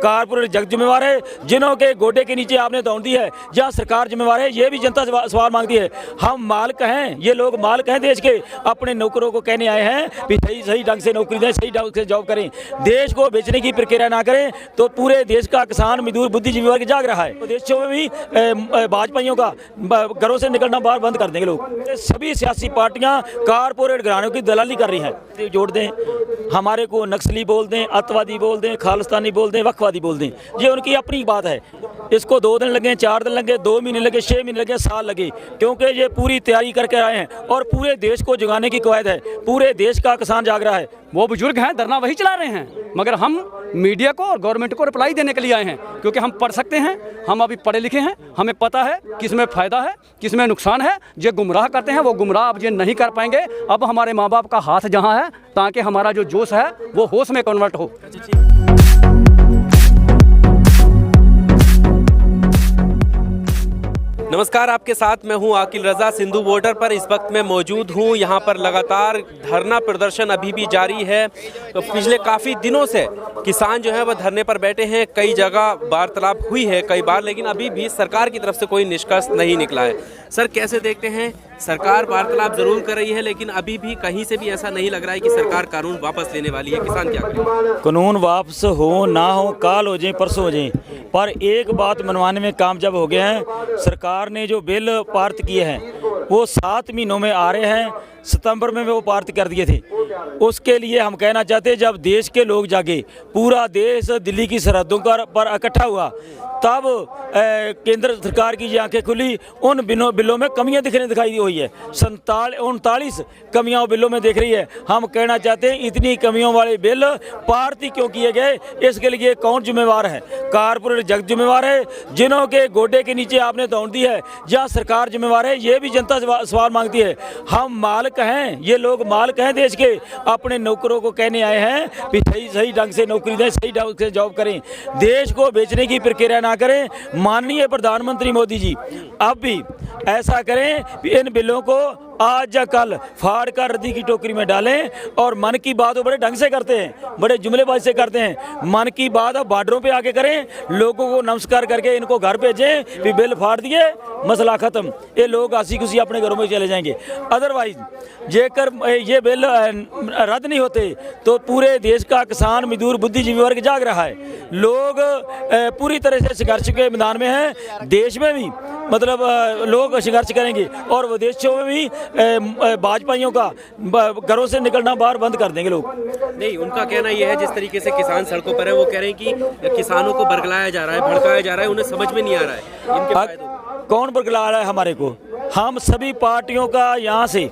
Corporate जग जिम्मेवार है, जिन्हों के गोडे के नीचे आपने दौड़ दी है, जहाँ सरकार जिम्मेवार है, ये भी जनता सवाल मांगती है। हम मालिक हैं, ये लोग मालिक हैं देश के, अपने नौकरों को कहने आए हैं कि सही ढंग से नौकरी दें, सही ढंग से जॉब करें, देश को बेचने की प्रक्रिया ना करें। तो पूरे देश का किसान मजदूर बुद्धिजीवी वर्ग जाग रहा है। देशों में भी भाजपाइयों का घरों से निकलना बाहर बंद कर देंगे लोग। सभी सियासी पार्टियां कारपोरेट घरानों की दलाली कर रही हैं। जोड़ दें, हमारे को नक्सली बोल दें, अतवादी बोल दें, खालिस्तानी बोल दें, वक्फवादी बोल दें, ये उनकी अपनी बात है। इसको 2 दिन लगे, 4 दिन लगे, 2 महीने लगे, 6 महीने लगे, साल लगे, क्योंकि ये पूरी तैयारी करके आए हैं और पूरे देश को जगाने की कवायद है। पूरे देश का किसान जाग रहा है। वो बुजुर्ग हैं, धरना वही चला रहे हैं, मगर हम मीडिया को और गवर्नमेंट को रिप्लाई देने के लिए आए हैं, क्योंकि हम पढ़ सकते हैं, हम अभी पढ़े लिखे हैं, हमें पता है किसमें फ़ायदा है, किसमें नुकसान है। जो गुमराह करते हैं वो गुमराह अब ये नहीं कर पाएंगे। अब हमारे माँ बाप का हाथ जहाँ है, ताकि हमारा जो जोश है वो होश में कन्वर्ट हो। नमस्कार, आपके साथ मैं हूं आकिल रजा। सिंधु बॉर्डर पर इस वक्त मैं मौजूद हूं। यहां पर लगातार धरना प्रदर्शन अभी भी जारी है। तो पिछले काफ़ी दिनों से किसान जो है वह धरने पर बैठे हैं। कई जगह वार्तालाप हुई है कई बार, लेकिन अभी भी सरकार की तरफ से कोई निष्कर्ष नहीं निकला है। सर, कैसे देखते हैं? सरकार वार्तालाप जरूर कर रही है, लेकिन अभी भी कहीं से भी ऐसा नहीं लग रहा है कि सरकार कानून वापस लेने वाली है। किसान क्या करें? कानून वापस हो ना हो, काल हो जाए परसों हो जाए, पर एक बात मनवाने में कामयाब हो गए हैं। सरकार ने जो बिल पारित किए हैं वो 7 महीनों में आ रहे हैं। सितंबर में वो पारित कर दिए थे। उसके लिए हम कहना चाहते हैं, जब देश के लोग जागे, पूरा देश दिल्ली की सरहदों पर इकट्ठा हुआ, तब केंद्र सरकार की आंखें खुली। उन बिलों में कमियां दिखाई हुई है। 39 कमियां बिलों में दिख रही है। हम कहना चाहते हैं, इतनी कमियों वाले बिल पारित क्यों किए गए, इसके लिए कौन जिम्मेवार है? कारपोरेट जग जिम्मेवार है, जिन्हों के गोडे के नीचे आपने दौड़ दी है, जहाँ सरकार जिम्मेवार है, ये भी जनता सवाल मांगती है। हम मालिक हैं, ये लोग मालिक हैं देश के, अपने नौकरों को कहने आए हैं कि सही ढंग से नौकरी दें, सही ढंग से जॉब करें, देश को बेचने की प्रक्रिया ना करें। माननीय प्रधानमंत्री मोदी जी अब भी ऐसा करें कि इन बिलों को आज या कल फाड़ कर रद्दी की टोकरी में डालें। और मन की बात वो बड़े ढंग से करते हैं, बड़े जुमलेबाजी से करते हैं। मन की बात अब बॉर्डरों पे आके करें, लोगों को नमस्कार करके इनको घर भेजें कि बिल फाड़ दिए, मसला खत्म। ये लोग हंसी खुशी अपने घरों में चले जाएंगे। अदरवाइज जेकर ये बिल रद्द नहीं होते तो पूरे देश का किसान मजदूर बुद्धिजीवी वर्ग जाग रहा है। लोग पूरी तरह से संघर्ष के मैदान में हैं। देश में भी मतलब लोग संघर्ष करेंगे और विदेशों में भी भाजपाइयों का घरों से निकलना बाहर बंद कर देंगे लोग। नहीं, उनका कहना यह है, जिस तरीके से किसान सड़कों पर है, वो कह रहे हैं कि किसानों को बरगलाया जा रहा है, भड़काया जा रहा है, उन्हें समझ में नहीं आ रहा है इनके फायदों। कौन बरगला रहा है हमारे को? हम सभी पार्टियों का यहाँ से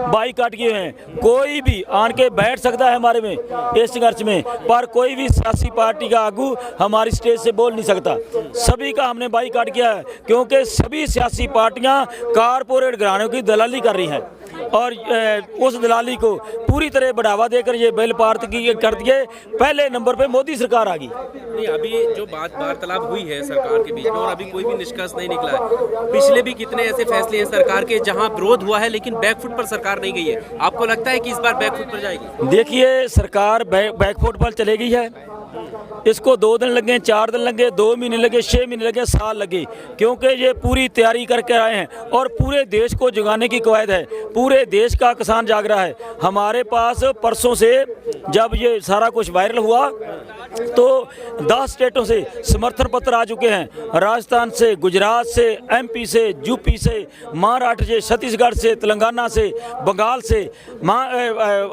बाईकाट किए हैं। कोई भी आन के बैठ सकता है हमारे में इस संघर्ष में, पर कोई भी सियासी पार्टी का आगू हमारी स्टेज से बोल नहीं सकता। सभी का हमने बाईकाट किया है, क्योंकि सभी सियासी पार्टियां कारपोरेट घरानों की दलाली कर रही हैं और उस दलाली को पूरी तरह बढ़ावा देकर ये बिल पारित कर दिए। पहले नंबर पे मोदी सरकार आ गई। नहीं, अभी जो बात वार्तालाप हुई है सरकार के बीच में और अभी कोई भी निष्कर्ष नहीं निकला है। पिछले भी कितने ऐसे फैसले हैं सरकार के जहां विरोध हुआ है, लेकिन बैकफुट पर सरकार नहीं गई है। आपको लगता है कि इस बार बैकफुट पर जाएगी? देखिए, सरकार बैकफुट पर चले गई है। इसको 2 दिन लगे, 4 दिन लगे, 2 महीने लगे, 6 महीने लगे, साल लगे, क्योंकि ये पूरी तैयारी करके आए हैं और पूरे देश को जगाने की कवायद है। पूरे देश का किसान जाग रहा है। हमारे पास परसों से जब ये सारा कुछ वायरल हुआ तो 10 स्टेटों से समर्थन पत्र आ चुके हैं। राजस्थान से, गुजरात से, MP से, यूपी से, महाराष्ट्र से, छत्तीसगढ़ से, तेलंगाना से, बंगाल से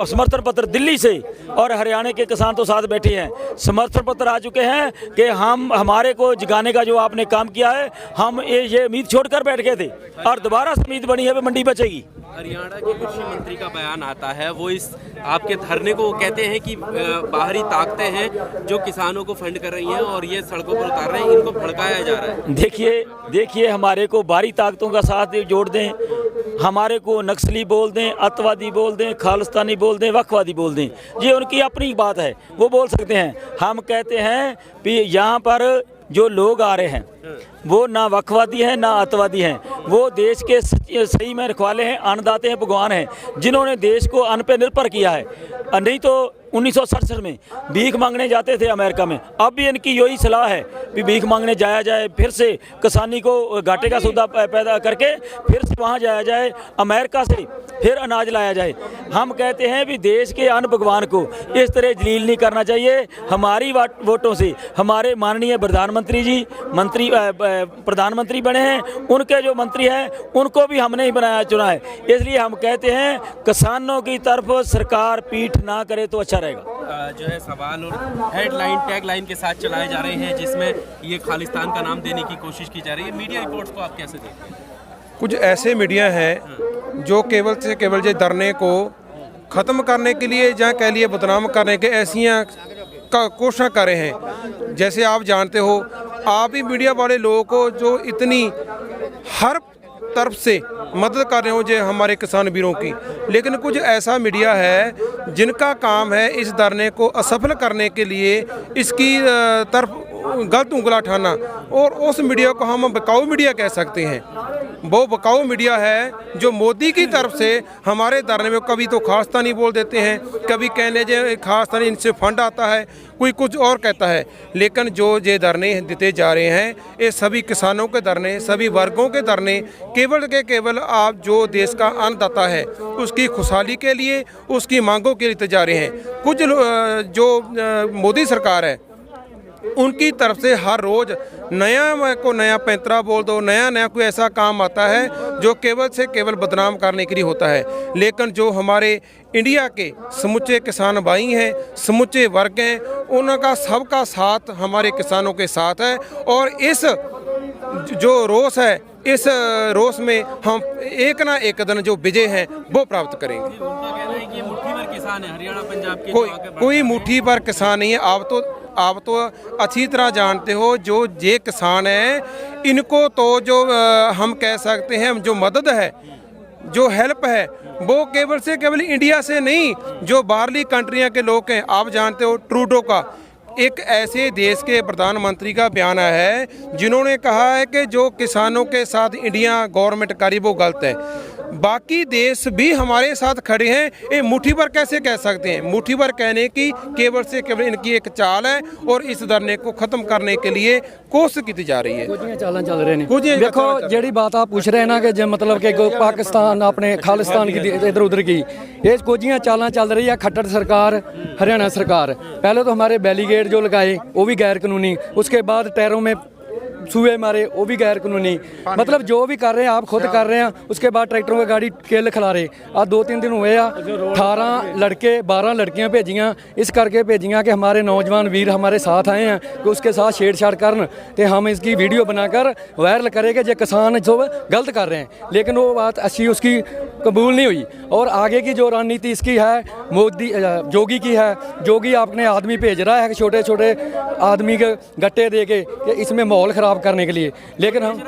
समर्थन पत्र, दिल्ली से और हरियाणा के किसान तो साथ बैठे हैं। समर्थन पत्र आ चुके हैं कि हमारे को जगाने का जो आपने काम किया है, हम ये उम्मीद छोड़कर बैठ गए थे और दोबारा उम्मीद बनी है कि मंडी बचेगी। हरियाणा के कृषि मंत्री का बयान आता है, वो इस आपके धरने को कहते हैं कि बाहरी ताकतें हैं जो किसानों को फंड कर रही हैं और ये सड़कों पर उतार रहे हैं, इनको भड़काया जा रहा है। देखिए, हमारे को बाहरी ताकतों का साथ जोड़ दें, हमारे को नक्सली बोल दें, अतवादी बोल दें, खालिस्तानी बोल दें, वक्फवादी बोल दें, ये उनकी अपनी बात है, वो बोल सकते हैं। हम कहते हैं कि यहाँ पर जो लोग आ रहे हैं वो ना वक्फवादी हैं ना अतवादी हैं, वो देश के सही में रखवाले हैं, अन्नदाते हैं, भगवान हैं, जिन्होंने देश को अन्न पे निर्भर किया है। नहीं तो 1967 में भीख मांगने जाते थे अमेरिका में। अब भी इनकी यही सलाह है कि भीख मांगने जाया जाए, फिर से किसानी को घाटे का सौदा पैदा करके फिर से वहाँ जाया जाए, अमेरिका से फिर अनाज लाया जाए। हम कहते हैं कि देश के अन्न भगवान को इस तरह जलील नहीं करना चाहिए। हमारी वोटों से हमारे माननीय प्रधानमंत्री जी प्रधानमंत्री बने हैं, उनके जो मंत्री हैं उनको भी हमने ही बनाया चुना है। इसलिए हम कहते हैं किसानों की तरफ सरकार पीठ ना करे तो अच्छा रहेगा। जो है सवाल और हेडलाइन टैगलाइन के साथ चलाए जा रहे हैं जिसमें ये खालिस्तान का नाम देने की कोशिश की जा रही है। मीडिया रिपोर्ट्स को आप कैसे देखते हैं? कुछ ऐसे मीडिया हैं जो केवल से केवल जो धरने को ख़त्म करने के लिए या कह लिए बदनाम करने के ऐसियाँ का कोशिश कर रहे हैं। जैसे आप जानते हो, आप ही मीडिया वाले लोगों को जो इतनी हर तरफ से मदद कर रहे हो जो हमारे किसान वीरों की, लेकिन कुछ ऐसा मीडिया है जिनका काम है इस धरने को असफल करने के लिए इसकी तरफ गलत उंगला उठाना, और उस मीडिया को हम बिकाऊ मीडिया कह सकते हैं। वो बिकाऊ मीडिया है जो मोदी की तरफ से हमारे धरने में कभी तो खालिस्तानी बोल देते हैं, कभी कहने जो खालिस्तानी इनसे फंड आता है, कोई कुछ और कहता है। लेकिन जो ये धरने देते जा रहे हैं ये सभी किसानों के धरने, सभी वर्गों के धरने, केवल के केवल आप जो देश का अन्नदाता है उसकी खुशहाली के लिए, उसकी मांगों के लिए देते जा रहे हैं। कुछ जो मोदी सरकार है उनकी तरफ से हर रोज़ नया पैंतरा बोल दो, नया कोई ऐसा काम आता है जो केवल से केवल बदनाम करने के लिए होता है। लेकिन जो हमारे इंडिया के समुचे किसान भाई हैं, समुचे वर्ग हैं, उनका सबका साथ हमारे किसानों के साथ है, और इस जो रोष है, इस रोष में हम एक ना एक दिन जो विजय हैं वो प्राप्त करेंगे। उनका कहना है कि ये मुट्ठी भर किसान है हरियाणा पंजाब के, कोई मुट्ठी भर किसान नहीं है। आप तो अच्छी तरह जानते हो जो ये किसान हैं इनको तो जो हम कह सकते हैं जो मदद है, जो हेल्प है, वो केवल से केवल इंडिया से नहीं, जो बाहरली कंट्रियां के लोग हैं। आप जानते हो ट्रूडो का एक ऐसे देश के प्रधानमंत्री का बयान है जिन्होंने कहा है कि जो किसानों के साथ इंडिया गवर्नमेंट करी वो गलत है। बाकी देश भी हमारे साथ खड़े हैं। ये मुट्ठी भर कैसे कह सकते हैं? मुट्ठी भर कहने की केवल से केवल इनकी एक चाल है, और इस धरने को खत्म करने के लिए कोशिश की जा रही है। कुछ चाल चल रहे हैं। देखो जेडी बात आप पूछ रहे हैं ना कि जो मतलब कि पाकिस्तान अपने खालिस्तान की इधर उधर की, ये कुछ चाल चल रही है। खट्टर सरकार, हरियाणा सरकार, पहले तो हमारे बैलीगेट जो लगाए वो भी गैर कानूनी, उसके बाद टैरों में सुए मारे वो भी गैर कानूनी, मतलब जो भी कर रहे हैं आप खुद कर रहे हैं। उसके बाद ट्रैक्टरों की गाड़ी केल खिला रहे। आज 2-3 दिन हुए 18 लड़के 12 लड़कियां भेजियां, इस करके भेजियां कि हमारे नौजवान वीर हमारे साथ आए हैं कि उसके साथ छेड़छाड़ करन, तो हम इसकी वीडियो बनाकर वायरल करेंगे जो किसान जो गलत कर रहे हैं। लेकिन वो बात अच्छी उसकी कबूल नहीं हुई। और आगे की जो रणनीति इसकी है मोदी जोगी की है। जोगी अपने आदमी भेज रहा है कि छोटे छोटे आदमी के गट्टे दे के कि इसमें माहौल ख़राब करने के लिए। लेकिन हम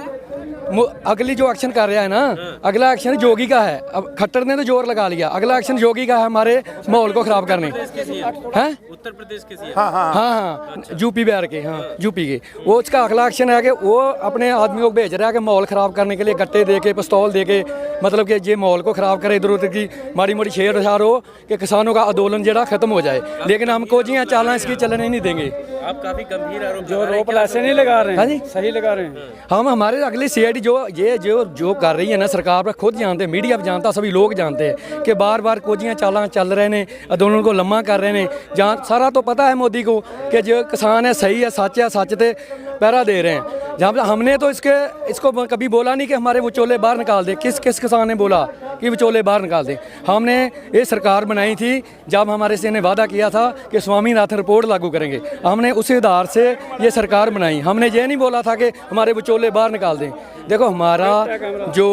अगली जो एक्शन कर रहा है ना, अगला एक्शन जोगी का है। अब खट्टर ने तो जोर लगा लिया, अगला एक्शन जोगी का है हमारे माहौल को ख़राब करने। हैं उत्तर प्रदेश के सीएम, हाँ यूपी बिहार के, हाँ यूपी के। वो उसका अगला एक्शन है कि वो अपने आदमियों को भेज रहा है कि माहौल ख़राब करने के लिए गट्टे दे के, पिस्तौल दे के, मतलब कि ये माहौल को ख़राब करे, इधर उधर की माड़ी मोड़ी छेड़छाड़ हो कि किसानों का आंदोलन जरा खत्म हो जाए। लेकिन हमको जी चालें इसकी चलने नहीं देंगे। आप काफी गंभीर आरोप जो रोप ऐसे नहीं लगा रहे हैं। हाँ जी, सही लगा रहे हैं। हम हमारे अगली सीआईडी जो कर रही है ना सरकार, पर खुद जानते हैं, मीडिया भी जानता, सभी लोग जानते हैं कि बार बार कोजियाँ चालां चल रहे हैं, आंदोलन को लम्मा कर रहे हैं। जहाँ सारा तो पता है मोदी को कि जो किसान है सही है, सच थे पैरा दे रहे हैं। जहाँ हमने तो इसको कभी बोला नहीं कि हमारे विचोले बाहर निकाल दें। किस किसान ने बोला कि विचोले बाहर निकाल दें? हमने ये सरकार बनाई थी जब हमारे से ने वादा किया था कि स्वामीनाथन रिपोर्ट लागू करेंगे। हमने उसी आधार से ये सरकार बनाई। हमने ये नहीं बोला था कि हमारे विचोले बाहर निकाल दें। देखो हमारा जो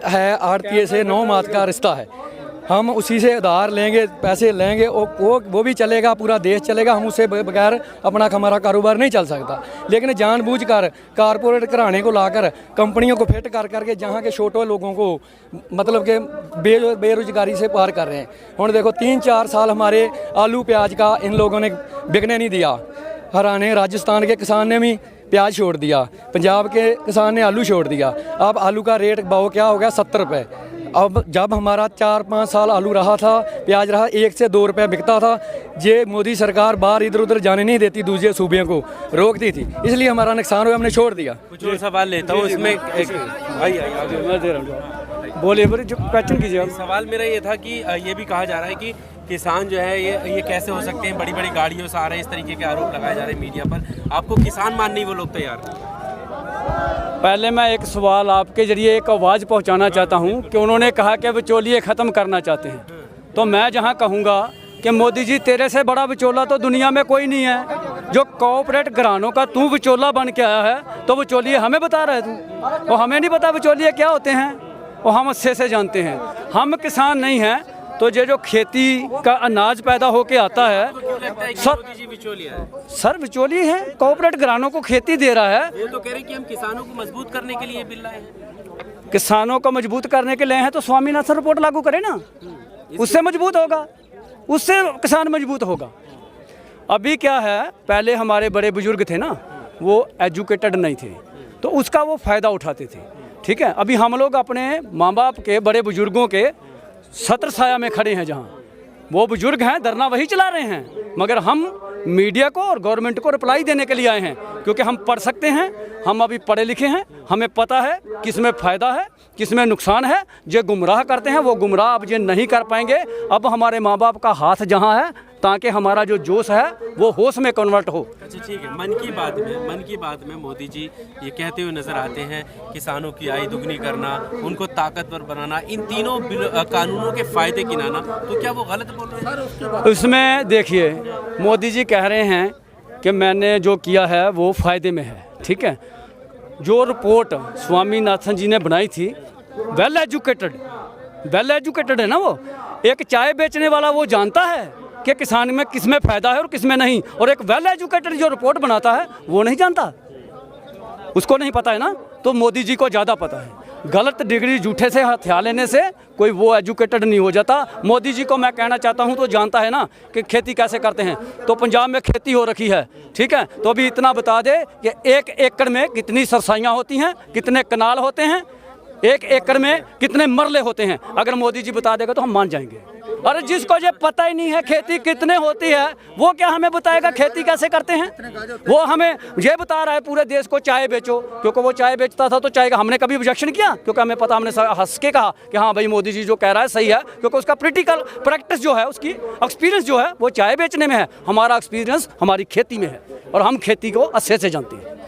है आड़तीये से 9 माह का रिश्ता है, हम उसी से उधार लेंगे, पैसे लेंगे, वो भी चलेगा, पूरा देश चलेगा। हम उससे बगैर अपना हमारा कारोबार नहीं चल सकता। लेकिन जानबूझकर कारपोरेट घराने को लाकर कंपनियों को फिट कर करके जहाँ के छोटे लोगों को मतलब कि बेरोजगारी से पार कर रहे हैं। और देखो 3-4 साल हमारे आलू प्याज का इन लोगों ने बिकने नहीं दिया। हरियाणा राजस्थान के किसान ने भी प्याज छोड़ दिया, पंजाब के किसान ने आलू छोड़ दिया। अब आलू का रेट भाव क्या हो गया? 70 रुपये। अब जब हमारा 4-5 साल आलू रहा था, प्याज रहा 1 से 2 रुपये बिकता था, ये मोदी सरकार बाहर इधर उधर जाने नहीं देती, दूसरे सूबे को रोकती थी, इसलिए हमारा नुकसान हुआ, हमने छोड़ दिया। कुछ और सवाल लेता हूँ इसमें। मैं दे रहा हूँ, बोलिए बोलिए, जो क्वेश्चन कीजिए आप। सवाल मेरा ये था कि ये भी कहा जा रहा है कि किसान जो है ये कैसे हो सकते हैं, बड़ी बड़ी गाड़ियों से आ रहे हैं, इस तरीके के आरोप लगाए जा रहे हैं मीडिया पर। आपको किसान मानने वो लोग तैयार? पहले मैं एक सवाल आपके जरिए एक आवाज़ पहुंचाना चाहता हूं कि उन्होंने कहा कि बिचौलिए ख़त्म करना चाहते हैं, तो मैं जहां कहूंगा कि मोदी जी तेरे से बड़ा बिचौला तो दुनिया में कोई नहीं है। जो कॉर्पोरेट घरानों का तू बिचौला बन के आया है, तो बिचौलिए हमें बता रहे तू, वो हमें नहीं पता बिचौलिए क्या होते हैं, वो हम अच्छे से जानते हैं। हम किसान नहीं हैं, तो ये जो खेती का अनाज पैदा होके आता है सर बिचौलिए हैं, कॉर्पोरेट घरानों को खेती दे रहा है। वो तो कह रहे हैं कि हम किसानों को मजबूत करने के लिए बिल लाए हैं। किसानों को मजबूत करने के लिए हैं तो स्वामीनाथन रिपोर्ट लागू करें ना, उससे मजबूत होगा, उससे किसान मजबूत होगा। अभी क्या है, पहले हमारे बड़े बुजुर्ग थे ना, वो एजुकेटेड नहीं थे, तो उसका वो फ़ायदा उठाते थे। ठीक है, अभी हम लोग अपने माँ बाप के, बड़े बुजुर्गों के छत्र छाया में खड़े हैं, जहाँ वो बुजुर्ग हैं धरना वही चला रहे हैं, मगर हम मीडिया को और गवर्नमेंट को रिप्लाई देने के लिए आए हैं, क्योंकि हम पढ़ सकते हैं, हम अभी पढ़े लिखे हैं, हमें पता है किसमें फ़ायदा है किसमें नुकसान है। जो गुमराह करते हैं वो गुमराह अब ये नहीं कर पाएंगे। अब हमारे माँ बाप का हाथ जहाँ है, ताकि हमारा जो जोश है वो होश में कन्वर्ट हो। अच्छा ठीक है, मन की बात में मोदी जी ये कहते हुए नजर आते हैं किसानों की आय दुगनी करना, उनको ताकतवर बनाना, इन तीनों कानूनों के फायदे गिनाना, तो क्या वो गलत बोल रहे हैं? उसमें देखिए, मोदी जी कह रहे हैं कि मैंने जो किया है वो फ़ायदे में है। ठीक है, जो रिपोर्ट स्वामीनाथन जी ने बनाई थी, वेल एजुकेटेड है ना वो। एक चाय बेचने वाला वो जानता है कि किसान में किसमें फ़ायदा है और किसमें नहीं, और एक वेल एजुकेटेड जो रिपोर्ट बनाता है वो नहीं जानता, उसको नहीं पता है ना। तो मोदी जी को ज़्यादा पता है। गलत डिग्री झूठे से हथियार लेने से कोई वो एजुकेटेड नहीं हो जाता। मोदी जी को मैं कहना चाहता हूँ, तो जानता है ना कि खेती कैसे करते हैं, तो पंजाब में खेती हो रखी है। ठीक है, तो अभी इतना बता दे कि 1 एकड़ में कितनी सरसाइयाँ होती हैं, कितने कनाल होते हैं, 1 एकड़ में कितने मरले होते हैं। अगर मोदी जी बता देगा तो हम मान जाएंगे। अरे जिसको ये पता ही नहीं है खेती कितने होती है, वो क्या हमें बताएगा खेती कैसे करते हैं? वो हमें ये बता रहा है पूरे देश को चाय बेचो, क्योंकि वो चाय बेचता था तो चाय का हमने कभी ऑब्जेक्शन किया, क्योंकि हमें पता, हमने हंस के कहा कि हाँ भाई मोदी जी जो कह रहा है सही है, क्योंकि उसका प्रैक्टिकल प्रैक्टिस जो है, उसकी एक्सपीरियंस जो है वो चाय बेचने में है। हमारा एक्सपीरियंस हमारी खेती में है, और हम खेती को अच्छे से जानते हैं।